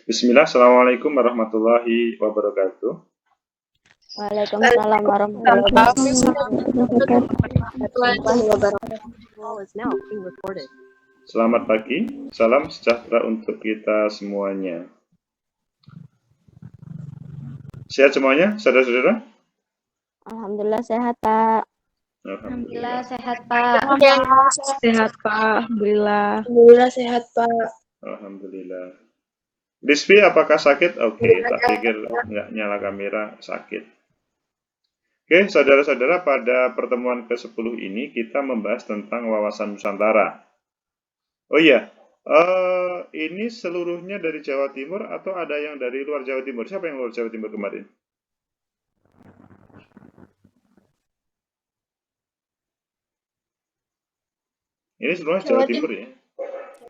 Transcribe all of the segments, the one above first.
Bismillah, Assalamualaikum warahmatullahi wabarakatuh. Waalaikumsalam warahmatullahi wabarakatuh. Selamat pagi, salam sejahtera untuk kita semuanya. Sehat semuanya, saudara-saudara? Alhamdulillah sehat, Pak. Alhamdulillah. Sehat, Pak. Sehat, Pak. Alhamdulillah. Alhamdulillah sehat, Pak. Alhamdulillah. Rizvi, apakah sakit? Oke, tak pikir nggak nyala kamera, sakit. Oke, saudara-saudara, pada pertemuan ke-10 ini kita membahas tentang wawasan Nusantara. Oh iya, ini seluruhnya dari Jawa Timur atau ada yang dari luar Jawa Timur? Siapa yang luar Jawa Timur kemarin? Ini seluruhnya Jawa Timur ya?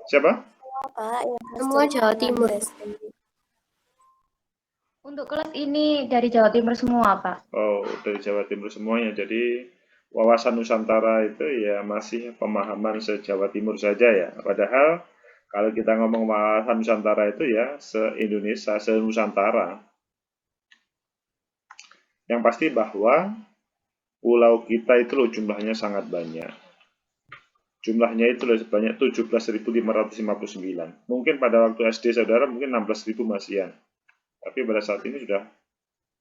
Siapa? Pak, semua Jawa Timur. Untuk kelas ini dari Jawa Timur semua, Pak. Oh, dari Jawa Timur semuanya. Jadi wawasan Nusantara itu ya masih pemahaman se-Jawa Timur saja ya. Padahal kalau kita ngomong wawasan Nusantara itu ya se-Indonesia, se-Nusantara. Yang pasti bahwa pulau kita itu loh jumlahnya sangat banyak. Jumlahnya itu loh sebanyak 17.559. Mungkin pada waktu SD saudara mungkin 16.000 masihan. Tapi pada saat ini sudah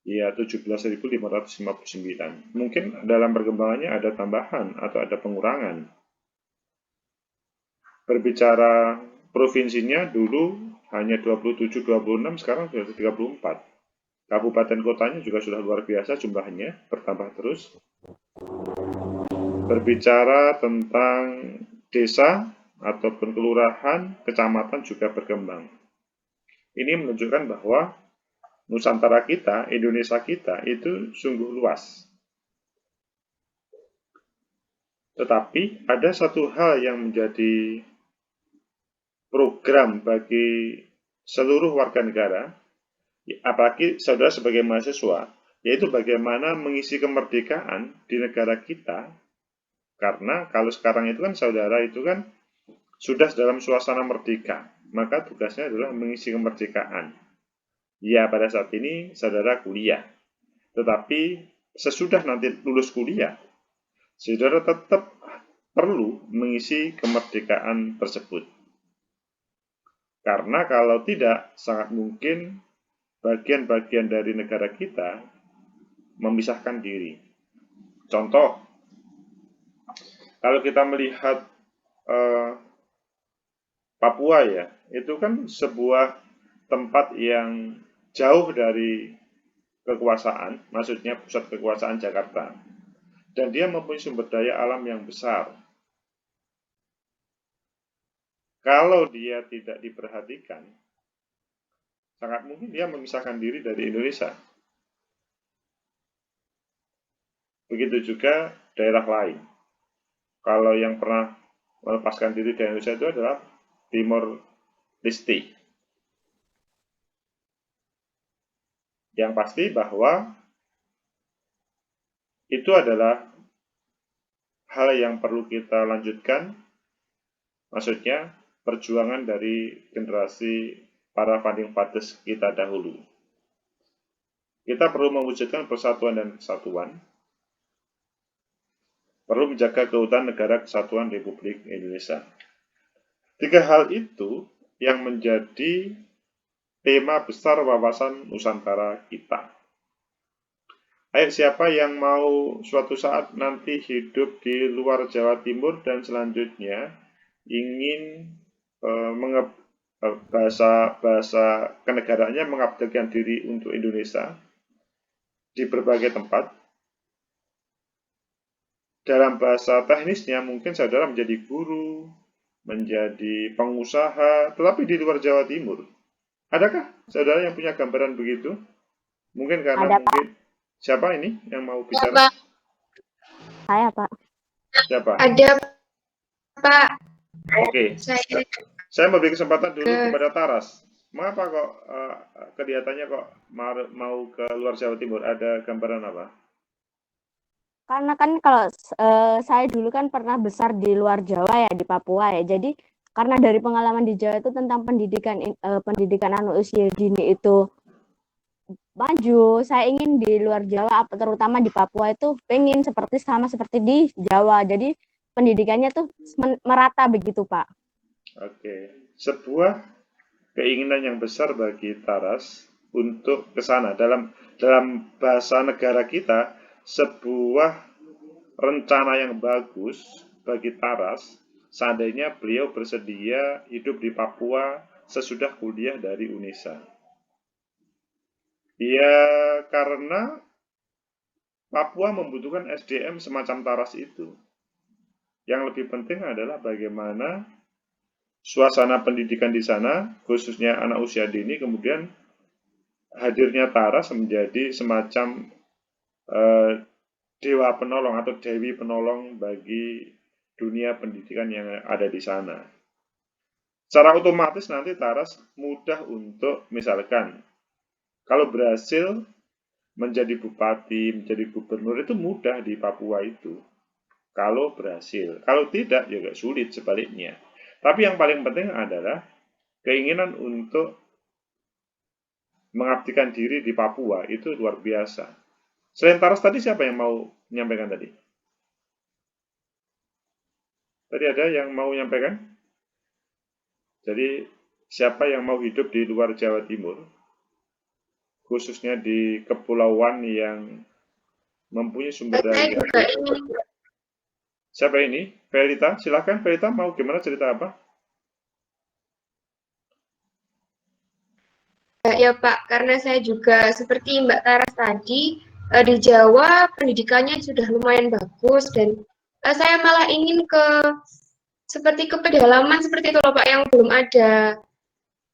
ya 17.559. Mungkin dalam perkembangannya ada tambahan atau ada pengurangan. Berbicara provinsinya dulu hanya 27-26, sekarang sudah 34. Kabupaten kotanya juga sudah luar biasa jumlahnya, bertambah terus. Berbicara tentang desa ataupun kelurahan, kecamatan juga berkembang. Ini menunjukkan bahwa Nusantara kita, Indonesia kita itu sungguh luas. Tetapi ada satu hal yang menjadi program bagi seluruh warga negara, apalagi saudara sebagai mahasiswa, yaitu bagaimana mengisi kemerdekaan di negara kita. Karena kalau sekarang itu kan saudara itu kan sudah dalam suasana merdeka, maka tugasnya adalah mengisi kemerdekaan. Ya, pada saat ini saudara kuliah. Tetapi sesudah nanti lulus kuliah, saudara tetap perlu mengisi kemerdekaan tersebut. Karena kalau tidak, sangat mungkin bagian-bagian dari negara kita memisahkan diri. Contoh, kalau kita melihat Papua ya, itu kan sebuah tempat yang jauh dari kekuasaan, maksudnya pusat kekuasaan Jakarta, dan dia mempunyai sumber daya alam yang besar. Kalau dia tidak diperhatikan, sangat mungkin dia memisahkan diri dari Indonesia. Begitu juga daerah lain. Kalau yang pernah melepaskan diri dari Indonesia itu adalah Timor Leste. Yang pasti bahwa itu adalah hal yang perlu kita lanjutkan, maksudnya perjuangan dari generasi para founding fathers kita dahulu. Kita perlu mewujudkan persatuan dan kesatuan, perlu menjaga keutuhan negara kesatuan Republik Indonesia. Tiga hal itu yang menjadi tema besar wawasan Nusantara kita. Ayo, siapa yang mau suatu saat nanti hidup di luar Jawa Timur dan selanjutnya ingin bahasa kenegaraannya mengabdikan diri untuk Indonesia di berbagai tempat. Dalam bahasa teknisnya mungkin saudara menjadi guru, menjadi pengusaha, tetapi di luar Jawa Timur. Adakah saudara yang punya gambaran begitu? Mungkin karena Ada, mungkin siapa ini yang mau bicara? Saya, Pak. Siapa? Ada, Pak. Oke. Saya memberi kesempatan dulu kepada Taras. Mengapa kok kelihatannya kok mau ke luar Jawa Timur? Ada gambaran apa? Karena kan kalau saya dulu kan pernah besar di luar Jawa ya, di Papua ya. Jadi karena dari pengalaman di Jawa itu tentang pendidikan usia dini itu maju. Saya ingin di luar Jawa, terutama di Papua itu pengen sama seperti di Jawa. Jadi pendidikannya tuh merata begitu, Pak. Oke, sebuah keinginan yang besar bagi Taras untuk ke sana. Dalam bahasa negara kita, sebuah rencana yang bagus bagi Taras seandainya beliau bersedia hidup di Papua sesudah kuliah dari UNISA. Ya, karena Papua membutuhkan SDM semacam Taras itu. Yang lebih penting adalah bagaimana suasana pendidikan di sana, khususnya anak usia dini, kemudian hadirnya Taras menjadi semacam dewa penolong atau dewi penolong bagi dunia pendidikan yang ada di sana. Secara otomatis nanti Taras mudah untuk, misalkan, kalau berhasil menjadi bupati, menjadi gubernur itu mudah di Papua itu. Kalau berhasil. Kalau tidak, juga sulit sebaliknya. Tapi yang paling penting adalah keinginan untuk mengabdikan diri di Papua itu luar biasa. Selain Taras tadi siapa yang mau menyampaikan tadi? Tadi ada yang mau menyampaikan? Jadi siapa yang mau hidup di luar Jawa Timur, khususnya di kepulauan yang mempunyai sumber Saya daya? juga ingin. Siapa ini? Felita, silakan Felita, mau gimana, cerita apa? Ya Pak, karena saya juga seperti Mbak Taras tadi, di Jawa pendidikannya sudah lumayan bagus dan saya malah ingin seperti ke pedalaman seperti itu loh Pak yang belum ada.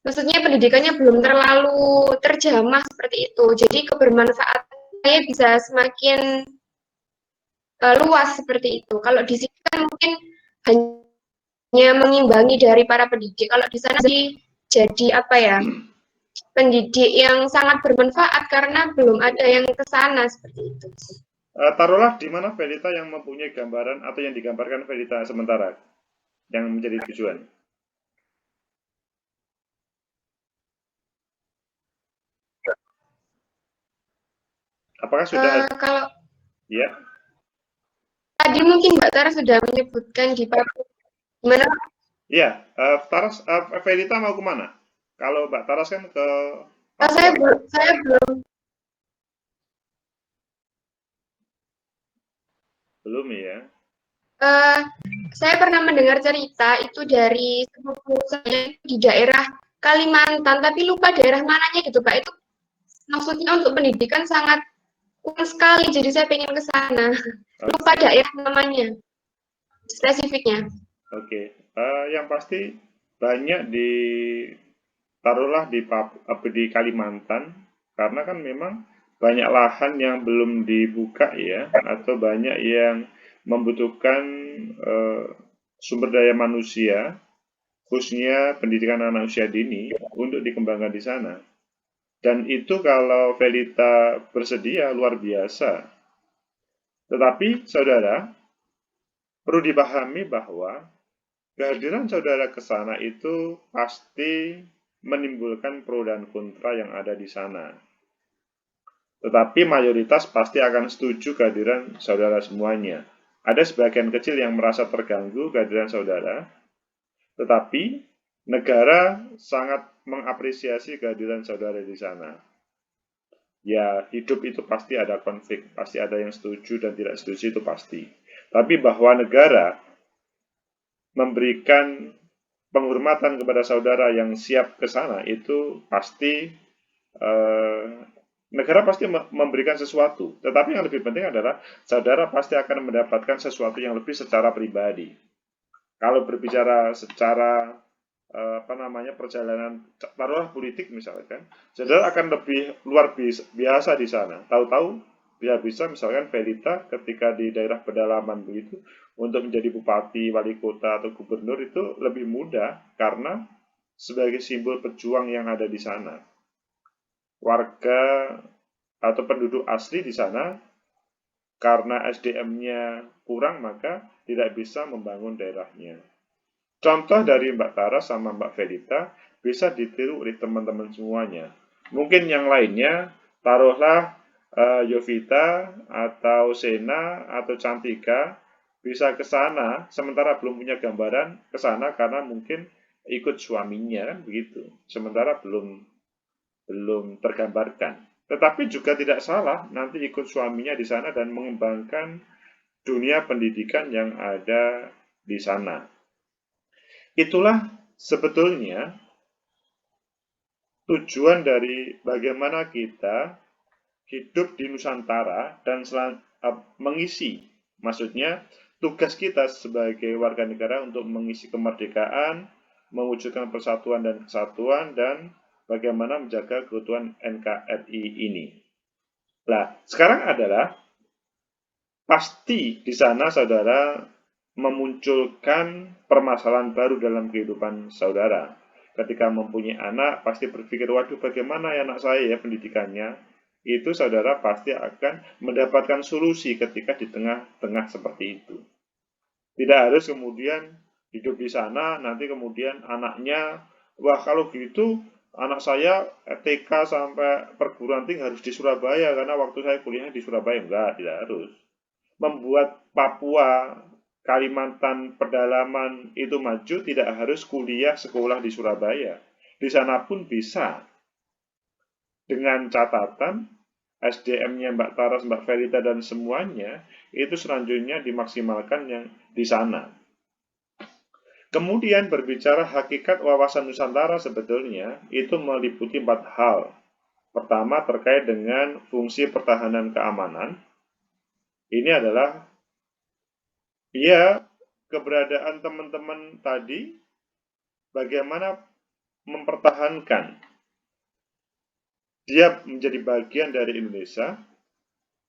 Maksudnya pendidikannya belum terlalu terjamah seperti itu. Jadi kebermanfaatannya bisa semakin luas seperti itu. Kalau di sini kan mungkin hanya mengimbangi dari para pendidik. Kalau di sana sih jadi apa ya? Pendidik yang sangat bermanfaat karena belum ada yang ke sana seperti itu. Taruhlah di mana Felita yang mempunyai gambaran atau yang digambarkan Felita sementara yang menjadi tujuan. Apakah sudah? Kalau Ya, tadi mungkin Mbak Tara sudah menyebutkan di Papua, gimana? iya. Taras, Felita mau kemana? Kalau Mbak Taras kan ke Saya Papua. saya belum. Belum ya? Saya pernah mendengar cerita itu dari sepupu saya di daerah Kalimantan, tapi lupa daerah mananya gitu Pak. Itu maksudnya untuk pendidikan sangat kurang sekali, jadi saya pengen ke sana. Lupa daerah namanya, spesifiknya. Oke. Yang pasti banyak taruhlah di Kalimantan, karena kan memang banyak lahan yang belum dibuka ya, atau banyak yang membutuhkan sumber daya manusia, khususnya pendidikan anak usia dini untuk dikembangkan di sana. Dan itu kalau Felita bersedia luar biasa. Tetapi saudara, perlu dipahami bahwa kehadiran saudara ke sana itu pasti menimbulkan pro dan kontra yang ada di sana. Tetapi mayoritas pasti akan setuju kehadiran saudara semuanya. Ada sebagian kecil yang merasa terganggu kehadiran saudara, tetapi negara sangat mengapresiasi kehadiran saudara di sana. Ya, hidup itu pasti ada konflik, pasti ada yang setuju dan tidak setuju, itu pasti. Tapi bahwa negara memberikan penghormatan kepada saudara yang siap ke sana, itu pasti negara pasti memberikan sesuatu. Tetapi yang lebih penting adalah saudara pasti akan mendapatkan sesuatu yang lebih secara pribadi. Kalau berbicara secara perjalanan taruhlah politik misalkan, saudara akan lebih luar biasa di sana. Tahu-tahu bisa misalkan Felita ketika di daerah pedalaman begitu untuk menjadi bupati, wali kota atau gubernur itu lebih mudah karena sebagai simbol pejuang yang ada di sana. Warga atau penduduk asli di sana karena SDM-nya kurang maka tidak bisa membangun daerahnya. Contoh dari Mbak Tara sama Mbak Felita bisa ditiru oleh teman-teman semuanya. Mungkin yang lainnya, taruhlah Yovita atau Sena atau Cantika bisa ke sana, sementara belum punya gambaran ke sana karena mungkin ikut suaminya kan begitu. Sementara belum tergambarkan. Tetapi juga tidak salah nanti ikut suaminya di sana dan mengembangkan dunia pendidikan yang ada di sana. Itulah sebetulnya tujuan dari bagaimana kita hidup di Nusantara dan mengisi, maksudnya tugas kita sebagai warga negara untuk mengisi kemerdekaan, mewujudkan persatuan dan kesatuan, dan bagaimana menjaga keutuhan NKRI ini. Nah, sekarang adalah pasti di sana saudara memunculkan permasalahan baru dalam kehidupan saudara. Ketika mempunyai anak, pasti berpikir, waduh bagaimana ya anak saya ya pendidikannya. Itu saudara pasti akan mendapatkan solusi ketika di tengah-tengah seperti itu. Tidak harus kemudian hidup di sana, nanti kemudian anaknya, wah kalau gitu anak saya TK sampai perguruan tinggi harus di Surabaya karena waktu saya kuliahnya di Surabaya. Enggak, tidak harus. Membuat Papua, Kalimantan pedalaman itu maju tidak harus kuliah sekolah di Surabaya. Di sana pun bisa. Dengan catatan SDM-nya Mbak Taras, Mbak Felita dan semuanya itu selanjutnya dimaksimalkan yang di sana. Kemudian berbicara hakikat wawasan Nusantara sebetulnya itu meliputi 4 hal. Pertama terkait dengan fungsi pertahanan keamanan. Ini adalah keberadaan teman-teman tadi bagaimana mempertahankan dia menjadi bagian dari Indonesia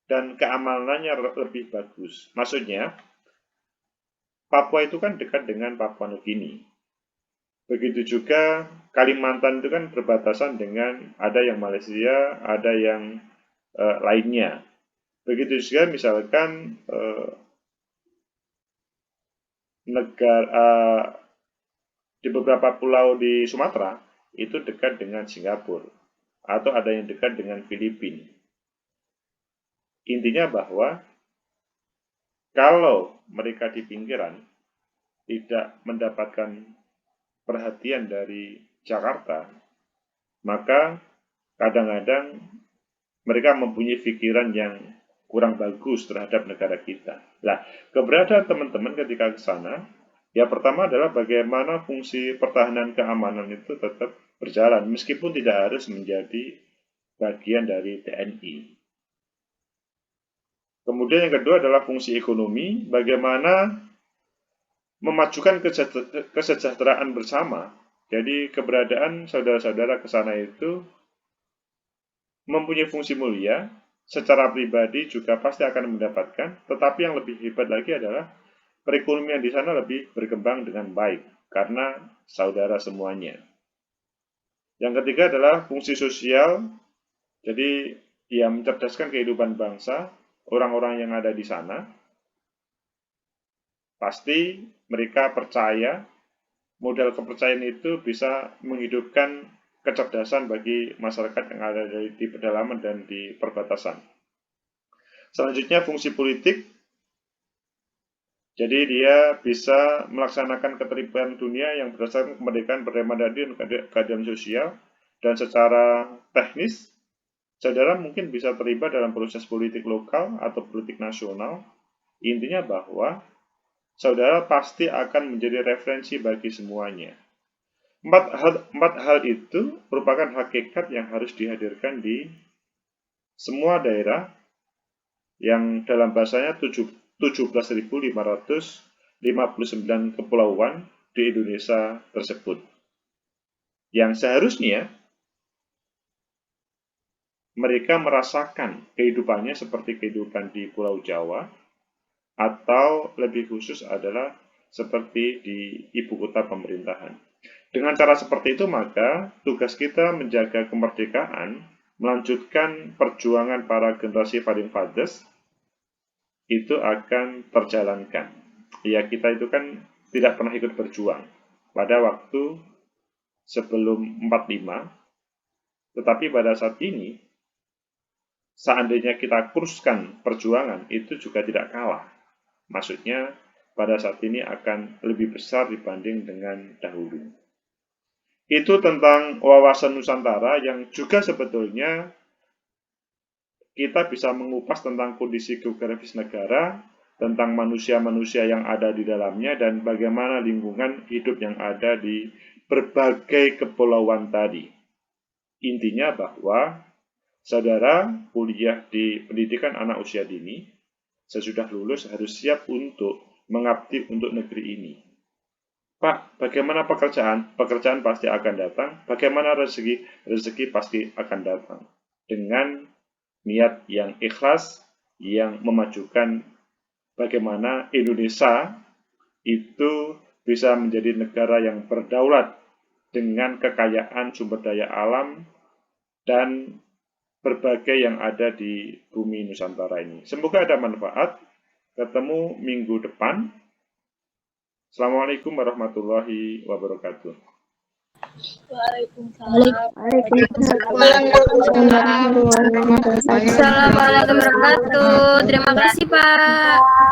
dan keamanannya lebih bagus. Maksudnya, Papua itu kan dekat dengan Papua Nugini. Begitu juga Kalimantan itu kan berbatasan dengan ada yang Malaysia, ada yang lainnya. Begitu juga misalkan negara di beberapa pulau di Sumatera itu dekat dengan Singapura atau ada yang dekat dengan Filipina. Intinya bahwa kalau mereka di pinggiran tidak mendapatkan perhatian dari Jakarta, maka kadang-kadang mereka mempunyai pikiran yang kurang bagus terhadap negara kita. Nah, keberadaan teman-teman ketika ke sana, ya pertama adalah bagaimana fungsi pertahanan keamanan itu tetap berjalan, meskipun tidak harus menjadi bagian dari TNI. Kemudian yang kedua adalah fungsi ekonomi, bagaimana memajukan kesejahteraan bersama. Jadi keberadaan saudara-saudara ke sana itu mempunyai fungsi mulia, secara pribadi juga pasti akan mendapatkan, tetapi yang lebih hebat lagi adalah perekonomian di sana lebih berkembang dengan baik, karena saudara semuanya. Yang ketiga adalah fungsi sosial, jadi ia mencerdaskan kehidupan bangsa, orang-orang yang ada di sana, pasti mereka percaya, modal kepercayaan itu bisa menghidupkan kecerdasan bagi masyarakat yang ada di pedalaman dan di perbatasan. Selanjutnya fungsi politik, jadi dia bisa melaksanakan keterlibatan dunia yang berdasarkan kemerdekaan, berdemokrasi, dan keadilan sosial, dan secara teknis, saudara mungkin bisa terlibat dalam proses politik lokal atau politik nasional. Intinya bahwa saudara pasti akan menjadi referensi bagi semuanya. Empat hal itu merupakan hakikat yang harus dihadirkan di semua daerah yang dalam bahasanya 17.559 kepulauan di Indonesia tersebut. Yang seharusnya mereka merasakan kehidupannya seperti kehidupan di Pulau Jawa, atau lebih khusus adalah seperti di ibu kota pemerintahan. Dengan cara seperti itu, maka tugas kita menjaga kemerdekaan, melanjutkan perjuangan para generasi founding fathers, itu akan terjalankan. Ya, kita itu kan tidak pernah ikut berjuang. pada waktu sebelum 45, tetapi pada saat ini, seandainya kita kurskan perjuangan, itu juga tidak kalah. Maksudnya, pada saat ini akan lebih besar dibanding dengan dahulu. Itu tentang wawasan Nusantara yang juga sebetulnya kita bisa mengupas tentang kondisi geografis negara, tentang manusia-manusia yang ada di dalamnya, dan bagaimana lingkungan hidup yang ada di berbagai kepulauan tadi. Intinya bahwa saudara kuliah di pendidikan anak usia dini, sesudah lulus harus siap untuk mengabdi untuk negeri ini. Pak, bagaimana pekerjaan? Pekerjaan pasti akan datang. Bagaimana rezeki? Rezeki pasti akan datang. Dengan niat yang ikhlas, yang memajukan bagaimana Indonesia itu bisa menjadi negara yang berdaulat dengan kekayaan sumber daya alam dan berbagai yang ada di bumi Nusantara ini. Semoga ada manfaat. Ketemu minggu depan. Assalamualaikum warahmatullahi wabarakatuh. Assalamualaikum warahmatullahi wabarakatuh. Terima kasih, Pak.